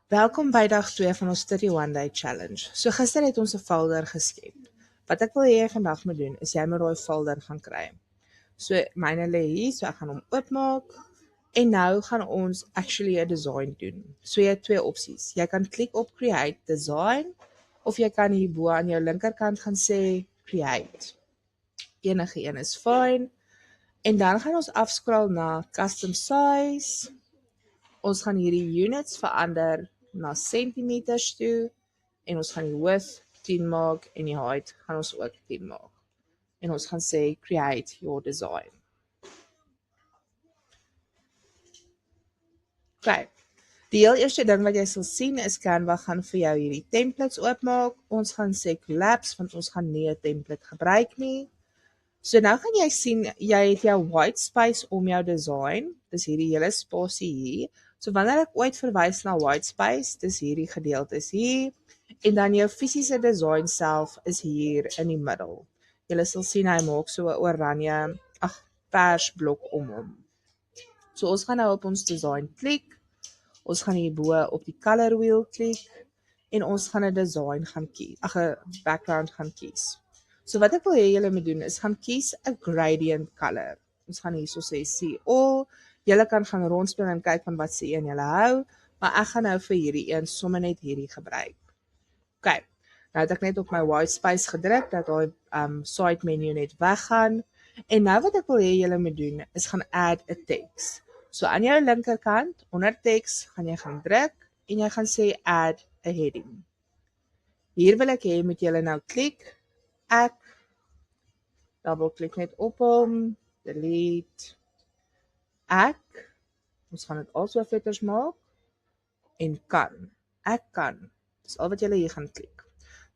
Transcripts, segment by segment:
Welkom by dag 2 van ons 31 Day Challenge. So gister het ons 'n folder geskep. Wat ek wil hê jy vandag moet doen, is jy moet daai folder gaan kry. So myne lê hier, so ek gaan hom oopmaak. En nou gaan ons actually 'n design doen. So jy het twee opsies. Jy kan klik op Create Design of jy kan hier bo aan jou linkerkant gaan sê Create. Enige een is fine. En dan gaan ons afskraal na Custom Size. Ons gaan hierdie units verander na centimeters toe en ons gaan die width 10 maak en die height gaan ons ook 10 maak. En ons gaan sê create your design. Okay. Die heel eerste ding wat jy sal sien is Canva gaan vir jou hierdie templates oopmaak. Ons gaan sê collapse want ons gaan nie 'n template gebruik nie. So nou gaan jy sien jy het jou white space om jou design. Dis hierdie hele spasie hier. So wanneer ek ooit verwys na white space, dis hierdie gedeeltes hier en dan jou fisiese design self is hier in die middel. Jy sal sien hy maak so 'n oranje, pers blok om hom. So ons gaan nou op ons design klik. Ons gaan hier bo op die color wheel klik en ons gaan 'n design gaan kies, 'n background gaan kies. So wat ek wil hê julle moet doen is gaan kies 'n gradient color. Ons gaan hierso sê see all. Julle kan gaan rondspeel en kyk van wat se een julle hou, maar ek gaan nou vir hierdie een sommer net hierdie gebruik. OK. Nou het ek net op my white space gedruk dat daai side menu net weggaan. En nou wat ek wil hê julle moet doen is gaan add 'n text. So aan jou linkerkant onder text gaan jy gaan druk en jy gaan sê add 'n heading. Hier wil ek hê moet julle nou klik. Ek double klik net op hom, delete. Ons gaan dit also vetters maak en kan. Ek kan. Dis al wat julle hier gaan klik.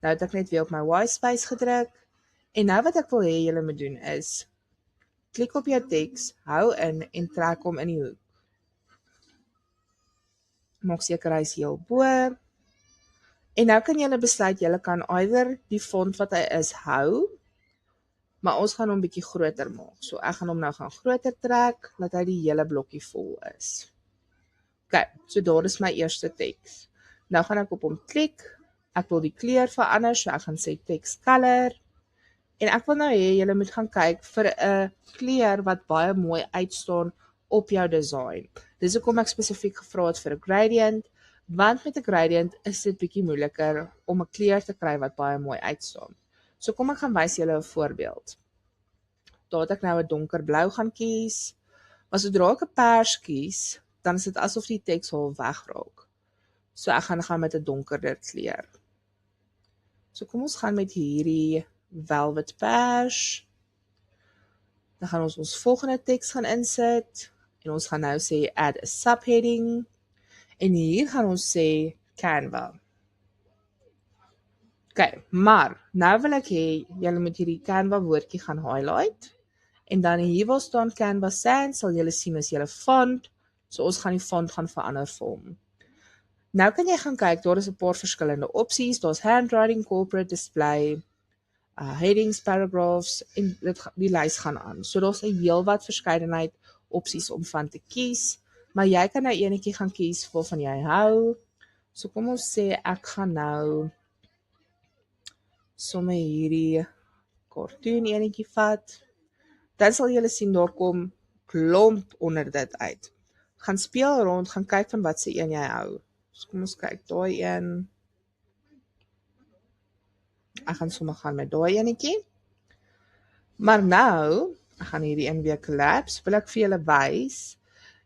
Nou het ek net weer op my white space gedruk en nou wat ek wil hê julle moet doen is klik op jou teks, hou in en trek hom in die hoek. Maak seker hy's heel bo. En nou kan julle besluit julle kan either die font wat hy is hou, maar ons gaan hom bietjie groter maak. So ek gaan hom nou gaan groter trek dat hy die hele blokkie vol is. OK, so daar is my eerste teks. Nou gaan ek op hom klik. Ek wil die kleur verander, so ek gaan sê text color. En ek wil nou hê julle moet gaan kyk vir 'n kleur wat baie mooi uitstaan op jou design. Dis hoekom ek spesifiek gevra het vir 'n gradient, want met 'n gradient is dit bietjie moeiliker om 'n kleur te kry wat baie mooi uitstaan. So kom ek gaan wys julle 'n voorbeeld. Daar het ek nou 'n donkerblou gaan kies. Maar sodra ek 'n pers kies, dan is dit asof die teks al wegraak. So ek gaan met 'n donkerder kleur. So kom ons gaan met hierdie velvet pers. Dan gaan ons volgende teks gaan insit en ons gaan nou sê add a subheading en hier gaan ons sê Canva. OK, maar nou wil ek hê julle moet hierdie Canva woordjie gaan highlight en dan hier waar staan Canva Sans sal julle sien as julle font. So ons gaan die font gaan verander vir hom. Nou kan jy gaan kyk, daar is 'n paar verskillende opsies. Daar's handwriting, corporate display, headings, paragraphs en die lys gaan aan. So daar's 'n heelwat verskeidenheid opsies om van te kies, maar jy kan nou enetjie gaan kies waarvan jy hou. So kom ons sê ek gaan nou sommer hierdie cartoon enetjie vat. Dan sal julle sien daar kom klomp onder dit uit. Gaan speel rond, gaan kyk van wat se een jy hou. So kom ons kyk, daai een. Ek gaan sommer gaan met daai enetjie. Maar nou, ek gaan hierdie een weer collapse, wil ek vir julle wys.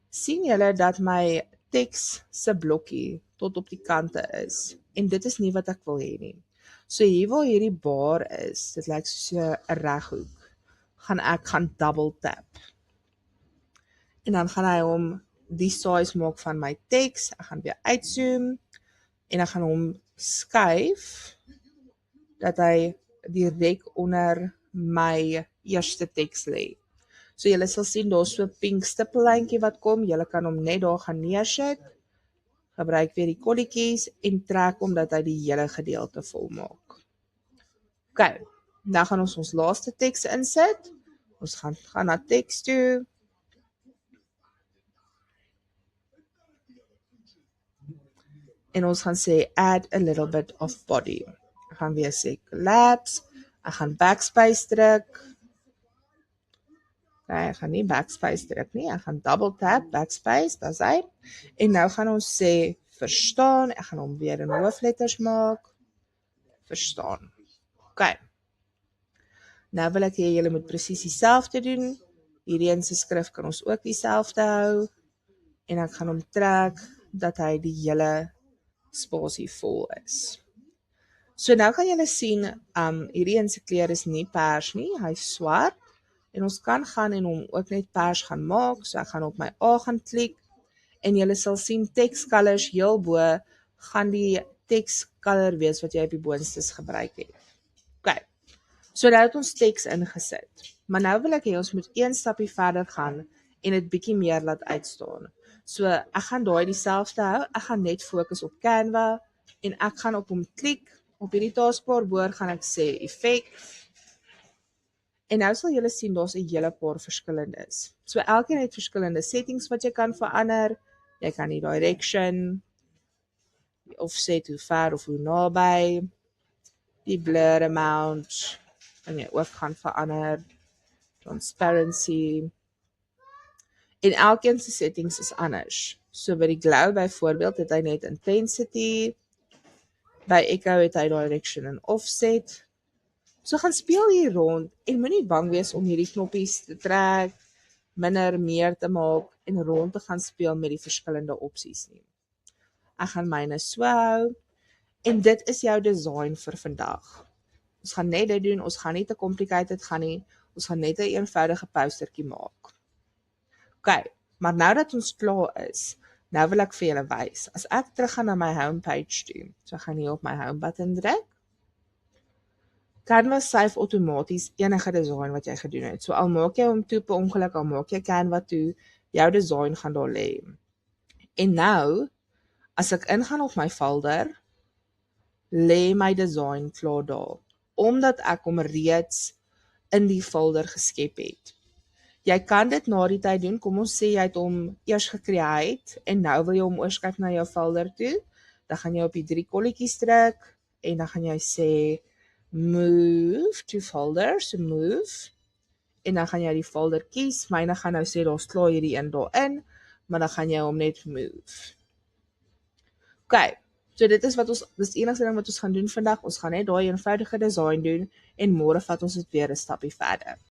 Sien julle dat my teks se blokkie tot op die kante is? En dit is nie wat ek wil hê nie. So hier waar hierdie bar is, dit lyk soos 'n reghoek, gaan ek gaan double tap. En dan gaan hy hom die size maak van my teks. Ek gaan weer uitzoom en ek gaan hom skuif dat hy direk onder my eerste teks lê. So julle sal sien daar's so 'n pink stippellyntjie wat kom. Julle kan hom net daar gaan neersit. Gebruik weer die kolletjies en trek hom dat hy die hele gedeelte vol maak. OK, nou gaan ons laaste teks insit. Ons gaan na teks toe. en ons gaan sê add a little bit of body. Ek gaan weer sê collapse, ek gaan backspace druk. Nee, ek gaan nie backspace druk nie, ek gaan double tap, backspace, dis hy. En nou gaan ons sê verstaan, ek gaan hom weer in hoofletters maak. Verstaan. OK. Nou wil ek hê julle moet presies dieselfde doen. Hierdie een se skrif kan ons ook dieselfde hou. En ek gaan hom trek dat hy die hele spasie vol is. So nou gaan julle sien, hierdie een se kleur is nie pers nie, hy is swart. En ons kan gaan en hom ook net pers gaan maak. So ek gaan op my A gaan klik. En julle sal sien text colors heel bo gaan die text color wees wat jy op die boonstes gebruik het. OK. So nou het ons teks ingesit. Maar nou wil ek hê ons moet een stapie verder gaan en dit bietjie meer laat uitstaan. So ek gaan daai dieselfde hou. Ek gaan net fokus op Canva en ek gaan op hom klik. Op hierdie taskbar bo gaan ek sê effect. En nou sal julle sien daar's 'n hele paar verskillendes. So elkeen het verskillende settings wat jy kan verander. Jy kan die direction, die offset, hoe ver of hoe naby, die blur amount, kan jy ook gaan verander, transparency, en elkeen se settings is anders. So by die glow byvoorbeeld het hy net intensity, by echo het hy direction en offset. So gaan speel hier rond en moenie bang wees om hierdie knoppies te trek, minder, meer te maak en rond te gaan speel met die verskillende opsies nie. Ek gaan myne so hou en dit is jou design vir vandag. Ons gaan net dit doen, ons gaan nie te complicated gaan nie, ons gaan net 'n eenvoudige postertjie maak. OK, maar nou dat ons klaar is, nou wil ek vir julle wys. As ek terug gaan na my homepage toe, so ek gaan hier op my home button druk, Canva save outomaties enige design wat jy gedoen het. So al maak jy hom toe per ongeluk, al maak jy Canva toe, jou design gaan daar lê. En nou, as ek ingaan op my folder, lê my design klaar daar, omdat ek hom reeds in die folder geskep het. Jy kan dit na die tyd doen, kom ons sê jy het hom eers gecreate, en nou wil jy hom oorskuif na jou folder toe, dan gaan jy op die 3 kolletjies druk, en dan gaan jy sê, move to folder, so move, en dan gaan jy die folder kies, myne gaan nou sê, daar klaar hierdie een daarin, maar dan gaan jy hom net move. OK, so dit is die enigste ding wat ons gaan doen vandag, ons gaan net daai eenvoudige design doen, en môre vat ons dit weer 'n stapie verder.